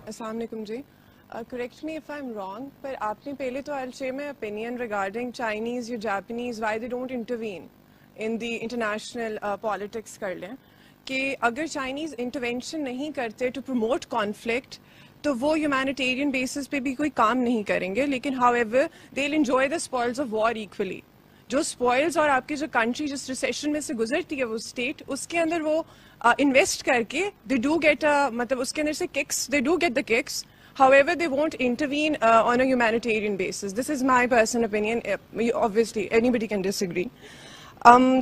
السلام علیکم جی. Correct me if I'm wrong, پر آپ نے پہلے تو I'll share my opinion regarding Chinese یا Japanese why they don't intervene in the international politics کر لیں کہ اگر Chinese intervention نہیں کرتے to promote conflict تو وہ humanitarian basis پہ بھی کوئی کام نہیں کریں گے, لیکن however they'll enjoy the spoils of war equally. جو اسپوائلز اور آپ کی جو کنٹری جس ریسیشن میں سے گزرتی ہے وہ اسٹیٹ, اس کے اندر وہ انویسٹ کر کے دے ڈو گیٹ مطلب اس کے اندر سے kicks, they do get the kicks. However, they won't intervene on a humanitarian basis. This is my personal opinion. Obviously, anybody can disagree.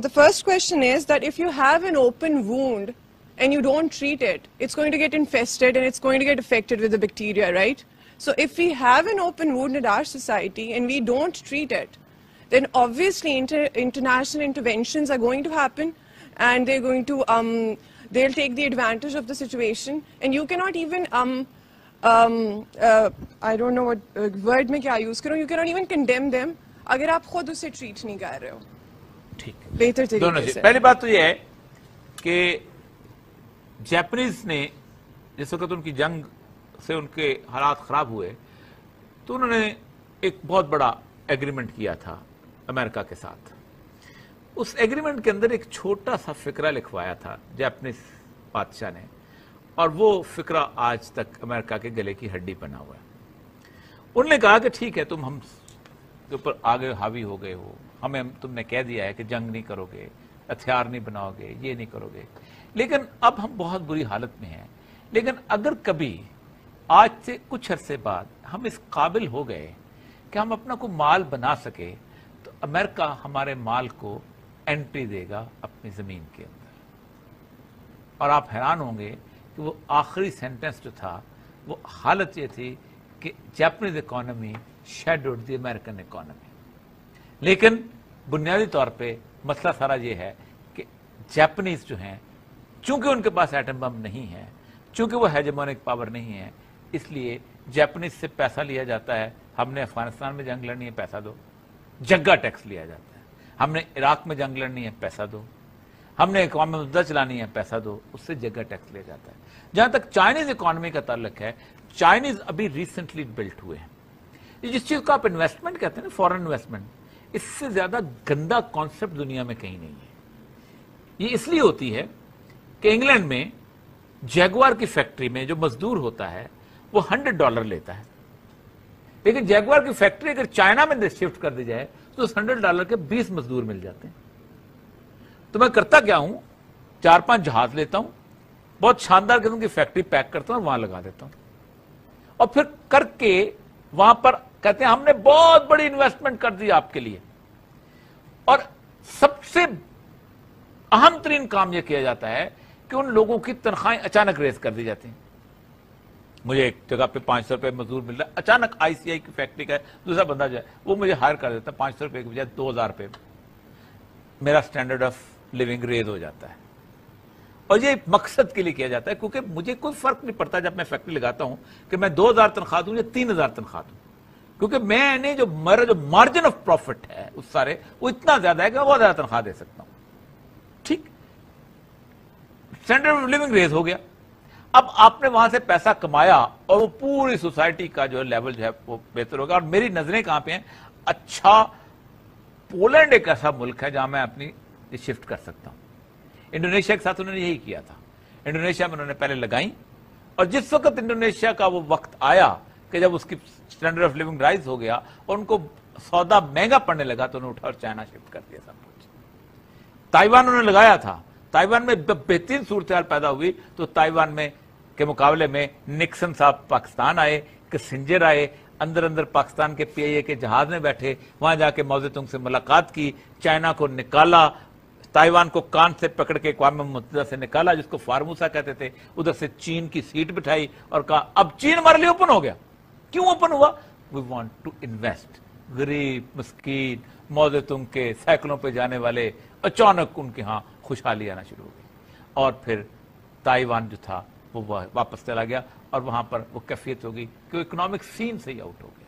The first question is that if you have an open wound and you don't treat it, it's going to get infested and it's going to get affected with the bacteria, right? So if we have an open wound in our society and we don't treat it, then obviously international interventions are going to happen and they're going to, they'll take the advantage of the situation, and you cannot even, I don't know what word میں کیا use کروں, you cannot even condemn them اگر آپ خود اسے treat نہیں کر رہے ہو. ٹھیک بہتر طریقے سے. پہلی بات تو یہ ہے کہ جیپنیز نے جس وقت ان کی جنگ سے ان کے حالات خراب ہوئے تو انہوں نے ایک بہت بڑا ایگریمنٹ کیا تھا امریکہ کے ساتھ. اس ایگریمنٹ کے اندر ایک چھوٹا سا فقرہ لکھوایا تھا جیپنیز بادشاہ نے, اور وہ فقرہ آج تک امریکہ کے گلے کی ہڈی بنا ہوا ہے. انہوں نے کہا کہ ٹھیک ہے تم ہم کے اوپر آگے حاوی ہو گئے ہو, ہمیں تم نے کہہ دیا ہے کہ جنگ نہیں کرو گے, ہتھیار نہیں بناؤ گے, یہ نہیں کرو گے, لیکن اب ہم بہت بری حالت میں ہیں. لیکن اگر کبھی آج سے کچھ عرصے بعد ہم اس قابل ہو گئے کہ ہم اپنا کوئی مال بنا سکے تو امریکہ ہمارے مال کو انٹری دے گا اپنی زمین کے اندر. اور آپ حیران ہوں گے کہ وہ آخری سینٹنس جو تھا وہ حالت یہ تھی کہ جیپنیز اکانومی شیڈوڈ دی امریکن اکانومی. لیکن بنیادی طور پہ مسئلہ سارا یہ ہے کہ جیپنیز جو ہیں چونکہ ان کے پاس ایٹم بم نہیں ہے, چونکہ وہ ہیجمونک پاور نہیں ہے, اس لیے جیپنیز سے پیسہ لیا جاتا ہے. ہم نے افغانستان میں جنگ لڑنی ہے, پیسہ دو. جگہ ٹیکس لیا جاتا ہے. ہم نے عراق میں جنگ لڑنی ہے, پیسہ دو. ہم نے اقوام متحدہ چلانی ہے, پیسہ دو. اس سے جگہ ٹیکس لیا جاتا ہے. جہاں تک چائنیز اکانومی کا تعلق ہے, چائنیز ابھی ریسنٹلی بلٹ ہوئے ہیں. جس چیز کو آپ انویسٹمنٹ کہتے ہیں نا, فورن انویسٹمنٹ, اس سے زیادہ گندا کانسیپٹ دنیا میں کہیں نہیں ہے. یہ اس لیے ہوتی ہے کہ انگلینڈ میں جیگوار کی فیکٹری میں جو مزدور ہوتا ہے وہ $100 لیتا ہے, لیکن جیگوار کی فیکٹری اگر چائنا میں شفٹ کر دی جائے تو اس $100 کے 20 مزدور مل جاتے ہیں. تو میں کرتا کیا ہوں, 4-5 جہاز لیتا ہوں, بہت شاندار قسم کی فیکٹری پیک کرتا ہوں اور وہاں لگا دیتا ہوں, اور پھر کر کے وہاں پر کہتے ہیں ہم نے بہت بڑی انویسٹمنٹ کر دی آپ کے لیے. اور سب سے اہم ترین کام یہ کیا جاتا ہے کہ ان لوگوں کی تنخواہیں اچانک ریز کر دی جاتی ہیں. مجھے ایک جگہ پہ $500 مزدور مل رہا ہے, اچانک ICI کی فیکٹری کا دوسرا بندہ جو ہے وہ مجھے ہائر کر دیتا ہے $500 کی بجائے $2000. میرا سٹینڈرڈ آف لیونگ ریز ہو جاتا ہے. اور یہ مقصد کے لیے کیا جاتا ہے کیونکہ مجھے کوئی فرق نہیں پڑتا جب میں فیکٹری لگاتا ہوں کہ میں 2000 تنخواہ دوں یا 3000 تنخواہ دوں, کیونکہ میں نے جو میرا جو مارجن آف پروفٹ ہے اس سارے وہ اتنا زیادہ ہے کہ میں بہت زیادہ تنخواہ دے سکتا ہوں. ٹھیک, سٹینڈرڈ آف لیونگ ریز ہو گیا. اب آپ نے وہاں سے پیسہ کمایا اور وہ پوری سوسائٹی کا جو لیول جو ہے وہ بہتر ہوگا. اور میری نظریں کہاں پہ ہیں, اچھا پولینڈ ایک ایسا ملک ہے جہاں میں اپنی شفٹ کر سکتا ہوں. انڈونیشیا کے ساتھ انہوں نے یہی کیا تھا. انڈونیشیا میں انہوں نے پہلے لگائی, اور جس وقت انڈونیشیا کا وہ وقت آیا کہ جب اس کی سٹینڈرڈ آف لیونگ رائز ہو گیا اور ان کو سودا مہنگا پڑنے لگا تو انہوں نے اٹھا اور چائنا شفٹ کر دیا سب کچھ. تائیوان انہوں نے لگایا تھا, تائیوان میں بہترین صورتحال پیدا ہوئی تو تائیوان میں کے مقابلے میں نکسن صاحب پاکستان آئے, کسنجر آئے, اندر پاکستان کے PIA کے جہاز میں بیٹھے, وہاں جا کے ماؤ زیدونگ سے ملاقات کی, چائنا کو نکالا, تائیوان کو کان سے پکڑ کے اقوام متحدہ سے نکالا جس کو فارموسا کہتے تھے, ادھر سے چین کی سیٹ بٹھائی اور کہا اب چین ہمارے لیے اوپن ہو گیا. کیوں اوپن ہوا؟ We want to invest. غریب مسکین ماؤ زیدونگ کے سائیکلوں پہ جانے والے اچانک ان کے ہاں خوشحالی آنا شروع ہو گئی, اور پھر تائیوان جو تھا وہ واپس چلا گیا, اور وہاں پر وہ کیفیت ہوگی کہ وہ اکنامک سین سے ہی آؤٹ ہو گیا.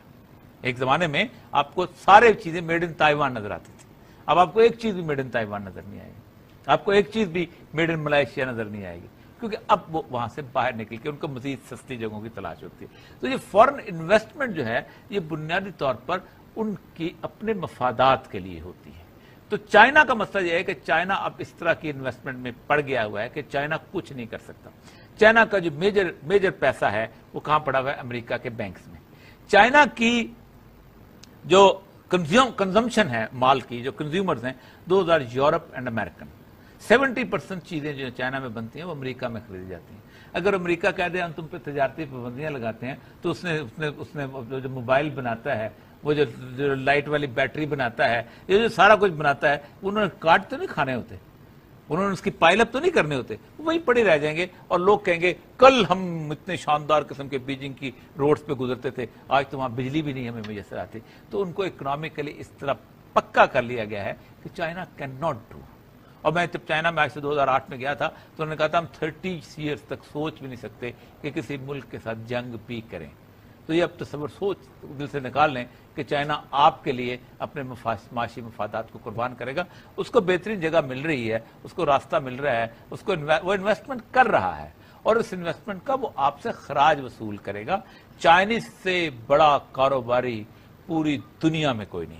ایک زمانے میں آپ کو سارے چیزیں میڈ ان تائیوان نظر آتی تھی, اب آپ کو ایک چیز بھی میڈ ان تائیوان نظر نہیں آئے گی, آپ کو ایک چیز بھی میڈ ان ملائیشیا نظر نہیں آئے گی, کیونکہ اب وہ وہاں سے باہر نکل کے ان کو مزید سستی جگہوں کی تلاش ہوتی ہے. تو یہ فورن انویسٹمنٹ جو ہے یہ بنیادی طور پر ان کی اپنے مفادات کے لیے ہوتی ہے. تو چائنا کا مسئلہ یہ ہے کہ چائنا اب اس طرح کی انویسٹمنٹ میں پڑ گیا ہوا ہے کہ چائنا کچھ نہیں کر سکتا. چائنا کا جو میجر پیسہ ہے وہ کہاں پڑا ہوا ہے؟ امریکہ کے بینکس میں. چائنا کی جو کنزمپشن ہے مال کی، جو کنزیومرز ہیں، those are Europe and American. 70% چیزیں جو چائنا میں بنتی ہیں وہ امریکہ میں خریدی جاتی ہیں. اگر امریکہ کہہ دے ہم تم پہ تجارتی پابندیاں لگاتے ہیں تو اس نے جو موبائل بناتا ہے، وہ جو لائٹ والی بیٹری بناتا ہے، یہ جو سارا کچھ بناتا ہے، انہوں نے کاٹ تو نہیں کھانے ہوتے، انہوں نے اس کی پائل اپ تو نہیں کرنے ہوتے، وہی پڑے رہ جائیں گے اور لوگ کہیں گے کل ہم اتنے شاندار قسم کے بیجنگ کی روڈز پہ گزرتے تھے، آج تو وہاں بجلی بھی نہیں ہمیں میسر آتی. تو ان کو اکنامکلی اس طرح پکا کر لیا گیا ہے کہ چائنا کین ناٹ ڈو. اور میں جب چائنا میں آج سے 2008 میں گیا تھا تو انہوں نے کہا تھا ہم 30 ایئرز تک سوچ بھی نہیں سکتے کہ کسی ملک کے ساتھ جنگ بھی کریں. تو یہ اب تصور سوچ دل سے نکال لیں کہ چائنا آپ کے لیے اپنے معاشی مفادات کو قربان کرے گا. اس کو بہترین جگہ مل رہی ہے، اس کو راستہ مل رہا ہے، اس کو وہ انویسٹمنٹ کر رہا ہے اور اس انویسٹمنٹ کا وہ آپ سے خراج وصول کرے گا. چائنیز سے بڑا کاروباری پوری دنیا میں کوئی نہیں.